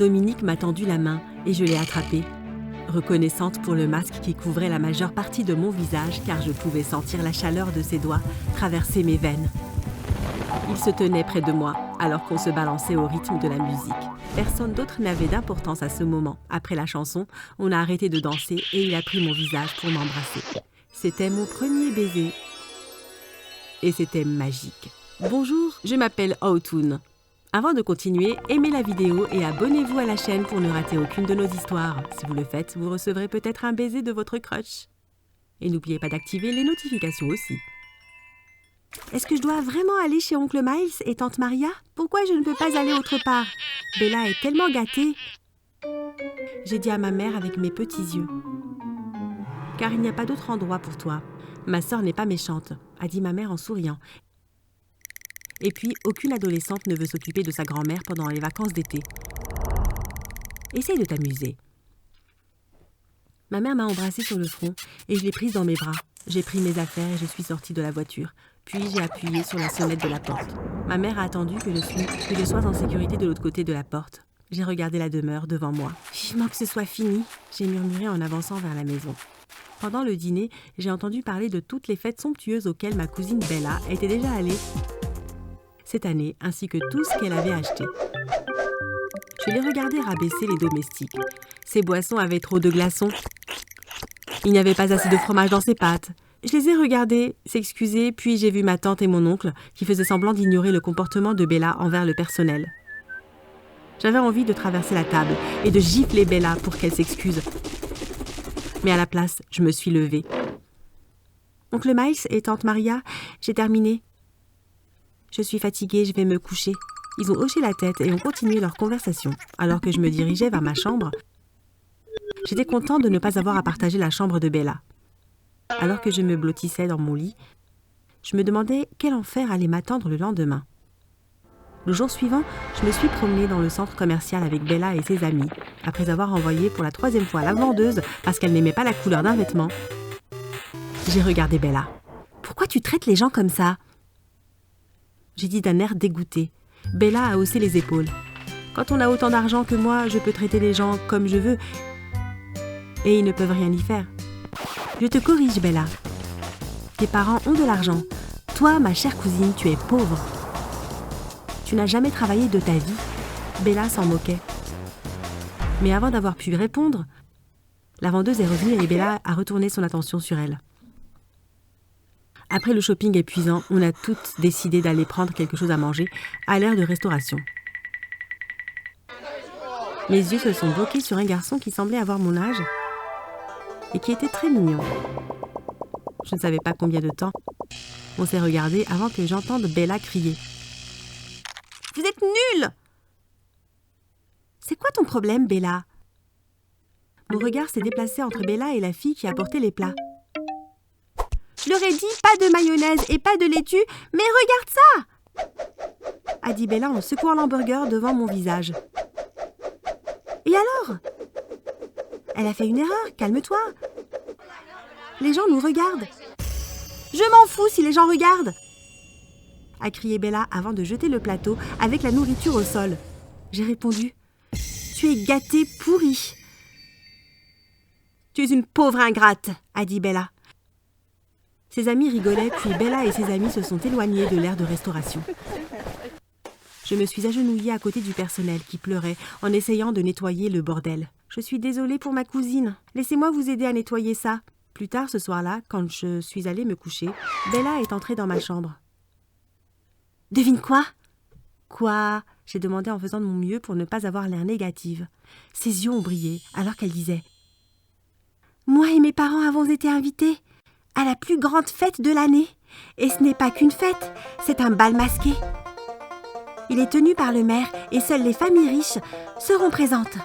Dominique m'a tendu la main et je l'ai attrapée, reconnaissante pour le masque qui couvrait la majeure partie de mon visage car je pouvais sentir la chaleur de ses doigts traverser mes veines. Il se tenait près de moi alors qu'on se balançait au rythme de la musique. Personne d'autre n'avait d'importance à ce moment. Après la chanson, on a arrêté de danser et il a pris mon visage pour m'embrasser. C'était mon premier baiser. Et c'était magique. Bonjour, je m'appelle Aotoun. Avant de continuer, aimez la vidéo et abonnez-vous à la chaîne pour ne rater aucune de nos histoires. Si vous le faites, vous recevrez peut-être un baiser de votre crush. Et n'oubliez pas d'activer les notifications aussi. Est-ce que je dois vraiment aller chez Oncle Miles et Tante Maria? Pourquoi je ne peux pas aller autre part? Bella est tellement gâtée. J'ai dit à ma mère avec mes petits yeux. Car il n'y a pas d'autre endroit pour toi. Ma sœur n'est pas méchante, a dit ma mère en souriant. Et puis, aucune adolescente ne veut s'occuper de sa grand-mère pendant les vacances d'été. Essaye de t'amuser. Ma mère m'a embrassée sur le front et je l'ai prise dans mes bras. J'ai pris mes affaires et je suis sortie de la voiture. Puis j'ai appuyé sur la sonnette de la porte. Ma mère a attendu que je sois en sécurité de l'autre côté de la porte. J'ai regardé la demeure devant moi. Vivement que ce soit fini, j'ai murmuré en avançant vers la maison. Pendant le dîner, j'ai entendu parler de toutes les fêtes somptueuses auxquelles ma cousine Bella était déjà allée cette année, ainsi que tout ce qu'elle avait acheté. Je les regardais rabaisser les domestiques. Ces boissons avaient trop de glaçons. Il n'y avait pas assez de fromage dans ses pâtes. Je les ai regardés s'excuser, puis j'ai vu ma tante et mon oncle qui faisaient semblant d'ignorer le comportement de Bella envers le personnel. J'avais envie de traverser la table et de gifler Bella pour qu'elle s'excuse. Mais à la place, je me suis levée. Oncle Miles et Tante Maria, j'ai terminé. Je suis fatiguée, je vais me coucher. Ils ont hoché la tête et ont continué leur conversation. Alors que je me dirigeais vers ma chambre, j'étais contente de ne pas avoir à partager la chambre de Bella. Alors que je me blottissais dans mon lit, je me demandais quel enfer allait m'attendre le lendemain. Le jour suivant, je me suis promenée dans le centre commercial avec Bella et ses amis. Après avoir envoyé pour la 3e fois la vendeuse parce qu'elle n'aimait pas la couleur d'un vêtement, j'ai regardé Bella. « Pourquoi tu traites les gens comme ça ?» J'ai dit d'un air dégoûté. Bella a haussé les épaules. « Quand on a autant d'argent que moi, je peux traiter les gens comme je veux. Et ils ne peuvent rien y faire. » Je te corrige, Bella. Tes parents ont de l'argent. Toi, ma chère cousine, tu es pauvre. Tu n'as jamais travaillé de ta vie. Bella s'en moquait. Mais avant d'avoir pu répondre, la vendeuse est revenue et Bella a retourné son attention sur elle. Après le shopping épuisant, on a toutes décidé d'aller prendre quelque chose à manger à l'heure de restauration. Mes yeux se sont bloqués sur un garçon qui semblait avoir mon âge et qui était très mignon. Je ne savais pas combien de temps. On s'est regardé avant que j'entende Bella crier. « Vous êtes nuls !»« C'est quoi ton problème, Bella ?» Mon regard s'est déplacé entre Bella et la fille qui apportait les plats. « Je leur ai dit pas de mayonnaise et pas de laitue, mais regarde ça !» a dit Bella en secouant l'hamburger devant mon visage. « Et alors ?» Elle a fait une erreur, calme-toi. Les gens nous regardent. Je m'en fous si les gens regardent, a crié Bella avant de jeter le plateau avec la nourriture au sol. J'ai répondu. Tu es gâtée pourrie. Tu es une pauvre ingrate, a dit Bella. Ses amis rigolaient, puis Bella et ses amis se sont éloignés de l'aire de restauration. Je me suis agenouillée à côté du personnel qui pleurait en essayant de nettoyer le bordel. Je suis désolée pour ma cousine. Laissez-moi vous aider à nettoyer ça. Plus tard ce soir-là, quand je suis allée me coucher, Bella est entrée dans ma chambre. Devine quoi ? Quoi ? J'ai demandé en faisant de mon mieux pour ne pas avoir l'air négative. Ses yeux ont brillé alors qu'elle disait « Moi et mes parents avons été invités à la plus grande fête de l'année. Et ce n'est pas qu'une fête, c'est un bal masqué. Il est tenu par le maire et seules les familles riches seront présentes. »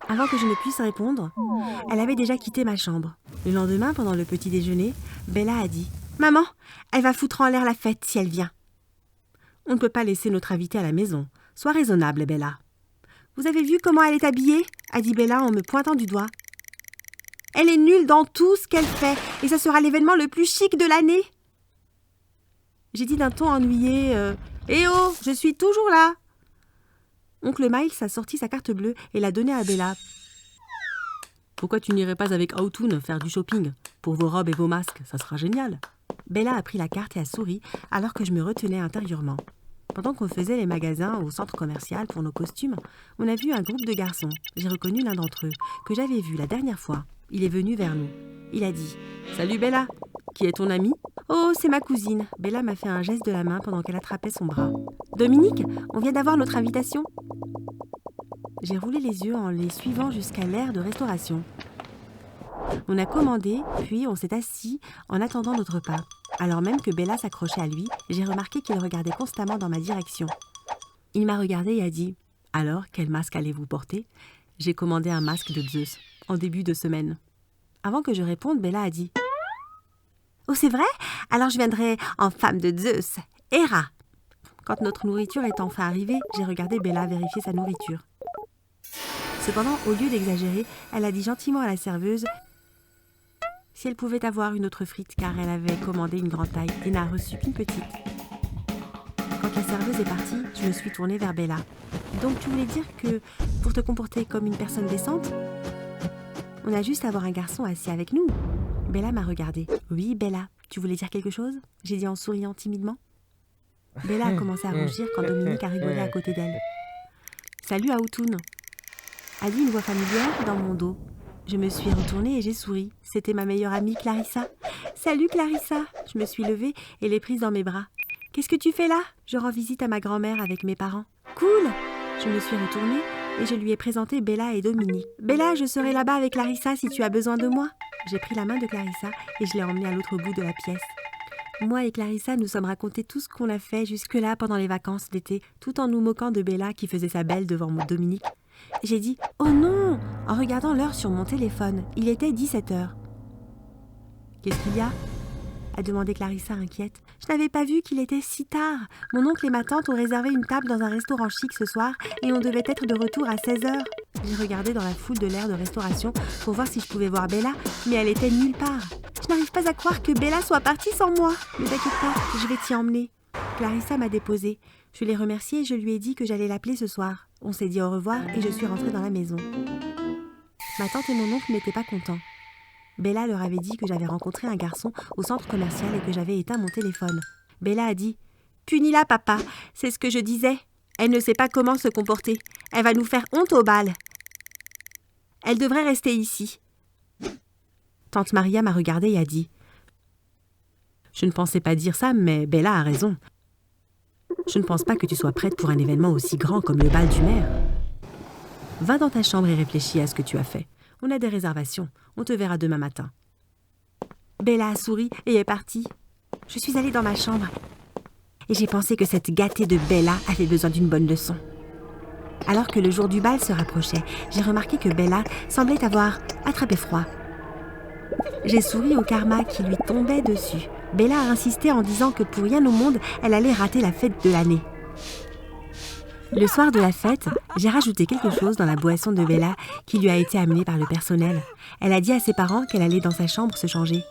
Avant que je ne puisse répondre, elle avait déjà quitté ma chambre. Le lendemain, pendant le petit déjeuner, Bella a dit « Maman, elle va foutre en l'air la fête si elle vient. » On ne peut pas laisser notre invitée à la maison. Sois raisonnable, Bella. « Vous avez vu comment elle est habillée ?» a dit Bella en me pointant du doigt. « Elle est nulle dans tout ce qu'elle fait et ça sera l'événement le plus chic de l'année. » J'ai dit d'un ton ennuyé « Eh oh, je suis toujours là !» Oncle Miles a sorti sa carte bleue et l'a donnée à Bella. Pourquoi tu n'irais pas avec Autumn faire du shopping? Pour vos robes et vos masques, ça sera génial. Bella a pris la carte et a souri alors que je me retenais intérieurement. Pendant qu'on faisait les magasins au centre commercial pour nos costumes, on a vu un groupe de garçons. J'ai reconnu l'un d'entre eux, que j'avais vu la dernière fois. Il est venu vers nous. Il a dit « Salut Bella, qui est ton amie ?»« Oh, c'est ma cousine. » Bella m'a fait un geste de la main pendant qu'elle attrapait son bras. « Dominique, on vient d'avoir notre invitation. » J'ai roulé les yeux en les suivant jusqu'à l'aire de restauration. On a commandé, puis on s'est assis en attendant notre repas. Alors même que Bella s'accrochait à lui, j'ai remarqué qu'il regardait constamment dans ma direction. Il m'a regardé et a dit « Alors, quel masque allez-vous porter ?» J'ai commandé un masque de Zeus, en début de semaine. Avant que je réponde, Bella a dit « Oh, c'est vrai? Alors je viendrai en femme de Zeus, Héra !» Quand notre nourriture est enfin arrivée, j'ai regardé Bella vérifier sa nourriture. Cependant, au lieu d'exagérer, elle a dit gentiment à la serveuse si elle pouvait avoir une autre frite, car elle avait commandé une grande taille et n'a reçu qu'une petite. Quand la serveuse est partie, je me suis tournée vers Bella. Donc tu voulais dire que, pour te comporter comme une personne décente, on a juste à avoir un garçon assis avec nous? Bella m'a regardée. Oui, Bella, tu voulais dire quelque chose? J'ai dit en souriant timidement. Bella a commencé à rougir quand Dominique a rigolé à côté d'elle. Salut Autumn, a dit une voix familière dans mon dos. Je me suis retournée et j'ai souri. C'était ma meilleure amie Clarissa. Salut Clarissa. Je me suis levée et l'ai prise dans mes bras. Qu'est-ce que tu fais là? Je rends visite à ma grand-mère avec mes parents. Cool. Je me suis retournée et je lui ai présenté Bella et Dominique. Bella, je serai là-bas avec Clarissa si tu as besoin de moi. J'ai pris la main de Clarissa et je l'ai emmenée à l'autre bout de la pièce. Moi et Clarissa nous sommes raconté tout ce qu'on a fait jusque-là pendant les vacances d'été, tout en nous moquant de Bella qui faisait sa belle devant mon Dominique. J'ai dit « Oh non !» en regardant l'heure sur mon téléphone. Il était 17h. « Qu'est-ce qu'il y a ?» a demandé Clarissa inquiète. Je n'avais pas vu qu'il était si tard. Mon oncle et ma tante ont réservé une table dans un restaurant chic ce soir et on devait être de retour à 16h. J'ai regardé dans la foule de l'aire de restauration pour voir si je pouvais voir Bella, mais elle était nulle part. Je n'arrive pas à croire que Bella soit partie sans moi. Ne t'inquiète pas, je vais t'y emmener. Clarissa m'a déposée. Je l'ai remerciée et je lui ai dit que j'allais l'appeler ce soir. On s'est dit au revoir et je suis rentrée dans la maison. Ma tante et mon oncle n'étaient pas contents. Bella leur avait dit que j'avais rencontré un garçon au centre commercial et que j'avais éteint mon téléphone. Bella a dit « Punis-la, papa, c'est ce que je disais. Elle ne sait pas comment se comporter. Elle va nous faire honte au bal. Elle devrait rester ici. » Tante Maria m'a regardée et a dit « Je ne pensais pas dire ça, mais Bella a raison. Je ne pense pas que tu sois prête pour un événement aussi grand comme le bal du maire. Va dans ta chambre et réfléchis à ce que tu as fait. On a des réservations. On te verra demain matin. » Bella a souri et est partie. Je suis allée dans ma chambre et j'ai pensé que cette gâtée de Bella avait besoin d'une bonne leçon. Alors que le jour du bal se rapprochait, j'ai remarqué que Bella semblait avoir attrapé froid. J'ai souri au karma qui lui tombait dessus. Bella a insisté en disant que pour rien au monde, elle allait rater la fête de l'année. Le soir de la fête, j'ai rajouté quelque chose dans la boisson de Bella qui lui a été amenée par le personnel. Elle a dit à ses parents qu'elle allait dans sa chambre se changer.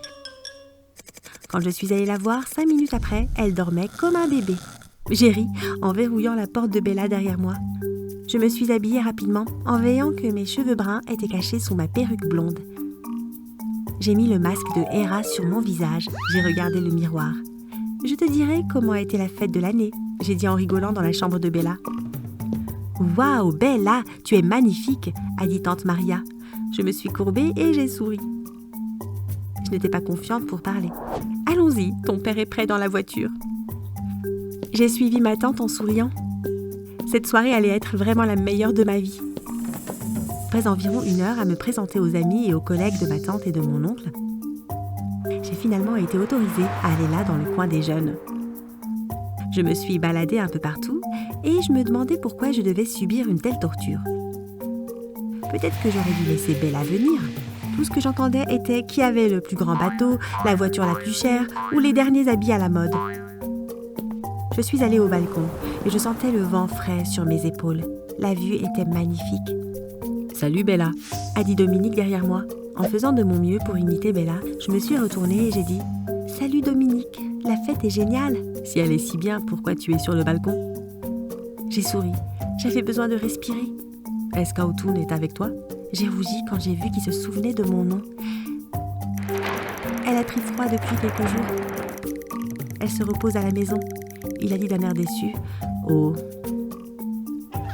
Quand je suis allée la voir, 5 minutes après, elle dormait comme un bébé. J'ai ri en verrouillant la porte de Bella derrière moi. Je me suis habillée rapidement en veillant que mes cheveux bruns étaient cachés sous ma perruque blonde. J'ai mis le masque de Héra sur mon visage. J'ai regardé le miroir. « Je te dirai comment a été la fête de l'année », j'ai dit en rigolant dans la chambre de Bella. « Waouh, Bella, tu es magnifique », a dit tante Maria. Je me suis courbée et j'ai souri. Je n'étais pas confiante pour parler. « Allons-y, ton père est prêt dans la voiture. » J'ai suivi ma tante en souriant. Cette soirée allait être vraiment la meilleure de ma vie. Après environ 1 heure à me présenter aux amis et aux collègues de ma tante et de mon oncle, j'ai finalement été autorisée à aller là dans le coin des jeunes. Je me suis baladée un peu partout et je me demandais pourquoi je devais subir une telle torture. Peut-être que j'aurais dû laisser Bella venir. Tout ce que j'entendais était qui avait le plus grand bateau, la voiture la plus chère ou les derniers habits à la mode. Je suis allée au balcon et je sentais le vent frais sur mes épaules. La vue était magnifique. « Salut Bella », a dit Dominique derrière moi. En faisant de mon mieux pour imiter Bella, je me suis retournée et j'ai dit « Salut Dominique, la fête est géniale. Si elle est si bien, pourquoi tu es sur le balcon ?» J'ai souri. J'avais besoin de respirer. Est-ce qu'Autoun est avec toi? J'ai rougi quand j'ai vu qu'il se souvenait de mon nom. Elle a pris froid depuis quelques jours. Elle se repose à la maison. Il a dit d'un air déçu. Oh.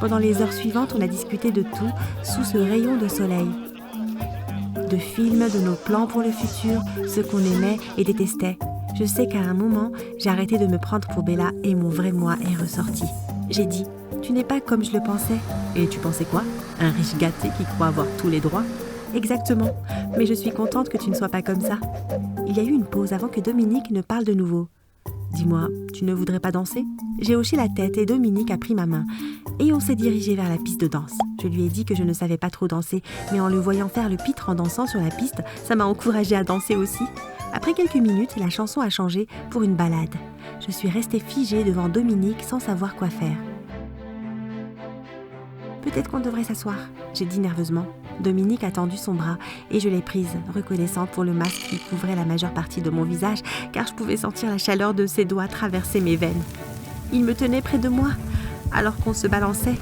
Pendant les heures suivantes, on a discuté de tout sous ce rayon de soleil. De films, de nos plans pour le futur, ce qu'on aimait et détestait. Je sais qu'à un moment, j'ai arrêté de me prendre pour Bella et mon vrai moi est ressorti. J'ai dit, tu n'es pas comme je le pensais. Et tu pensais quoi? Un riche gâté qui croit avoir tous les droits? Exactement, mais je suis contente que tu ne sois pas comme ça. Il y a eu une pause avant que Dominique ne parle de nouveau. Dis-moi, tu ne voudrais pas danser? J'ai hoché la tête et Dominique a pris ma main. Et on s'est dirigé vers la piste de danse. Je lui ai dit que je ne savais pas trop danser, mais en le voyant faire le pitre en dansant sur la piste, ça m'a encouragée à danser aussi. Après quelques minutes, la chanson a changé pour une ballade. Je suis restée figée devant Dominique sans savoir quoi faire. Peut-être qu'on devrait s'asseoir, j'ai dit nerveusement. Dominique a tendu son bras et je l'ai prise, reconnaissante pour le masque qui couvrait la majeure partie de mon visage, car je pouvais sentir la chaleur de ses doigts traverser mes veines. Il me tenait près de moi, alors qu'on se balançait.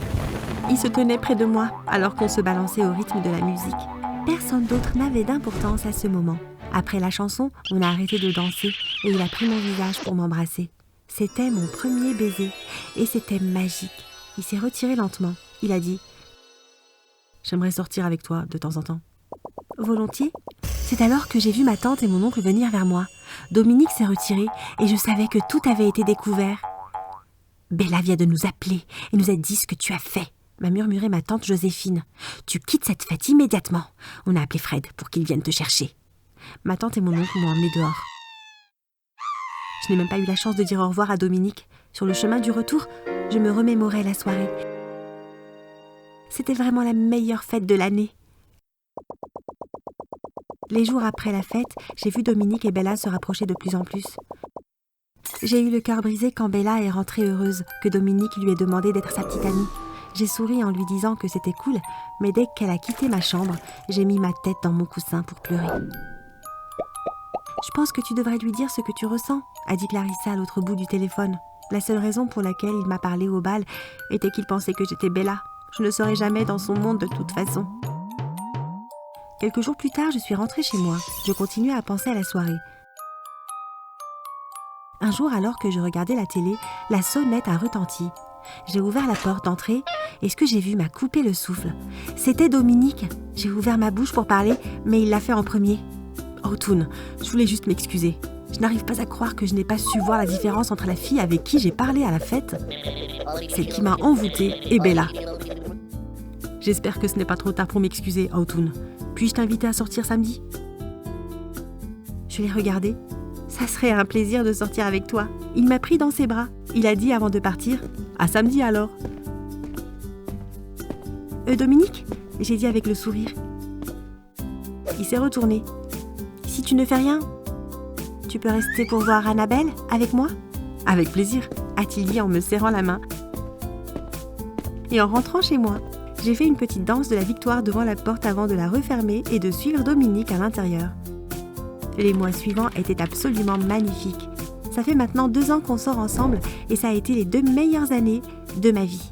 Il se tenait près de moi, alors qu'on se balançait au rythme de la musique. Personne d'autre n'avait d'importance à ce moment. Après la chanson, on a arrêté de danser et il a pris mon visage pour m'embrasser. C'était mon premier baiser et c'était magique. Il s'est retiré lentement. Il a dit « J'aimerais sortir avec toi de temps en temps. » Volontiers. C'est alors que j'ai vu ma tante et mon oncle venir vers moi. Dominique s'est retiré et je savais que tout avait été découvert. « Bella vient de nous appeler et nous a dit ce que tu as fait, » m'a murmuré ma tante Joséphine. « Tu quittes cette fête immédiatement. On a appelé Fred pour qu'il vienne te chercher. » Ma tante et mon oncle m'ont emmené dehors. Je n'ai même pas eu la chance de dire au revoir à Dominique. Sur le chemin du retour, je me remémorais la soirée. C'était vraiment la meilleure fête de l'année. Les jours après la fête, j'ai vu Dominique et Bella se rapprocher de plus en plus. J'ai eu le cœur brisé quand Bella est rentrée heureuse, que Dominique lui ait demandé d'être sa petite amie. J'ai souri en lui disant que c'était cool, mais dès qu'elle a quitté ma chambre, j'ai mis ma tête dans mon coussin pour pleurer. « Je pense que tu devrais lui dire ce que tu ressens », a dit Clarissa à l'autre bout du téléphone. La seule raison pour laquelle il m'a parlé au bal était qu'il pensait que j'étais Bella. Je ne serai jamais dans son monde de toute façon. Quelques jours plus tard, je suis rentrée chez moi. Je continuais à penser à la soirée. Un jour, alors que je regardais la télé, la sonnette a retenti. J'ai ouvert la porte d'entrée et ce que j'ai vu m'a coupé le souffle. C'était Dominique. J'ai ouvert ma bouche pour parler, mais il l'a fait en premier. « Autoun, je voulais juste m'excuser. Je n'arrive pas à croire que je n'ai pas su voir la différence entre la fille avec qui j'ai parlé à la fête, celle qui m'a envoûtée, et Bella. J'espère que ce n'est pas trop tard pour m'excuser, Autoun. Puis-je t'inviter à sortir samedi ?» Je l'ai regardé. « Ça serait un plaisir de sortir avec toi. » Il m'a pris dans ses bras. Il a dit avant de partir, « À samedi alors. » Dominique ?» J'ai dit avec le sourire. Il s'est retourné. « Si tu ne fais rien, tu peux rester pour voir Annabelle avec moi ?»« Avec plaisir, » a-t-il dit en me serrant la main. Et en rentrant chez moi, j'ai fait une petite danse de la victoire devant la porte avant de la refermer et de suivre Dominique à l'intérieur. Les mois suivants étaient absolument magnifiques. Ça fait maintenant 2 ans qu'on sort ensemble et ça a été les 2 meilleures années de ma vie.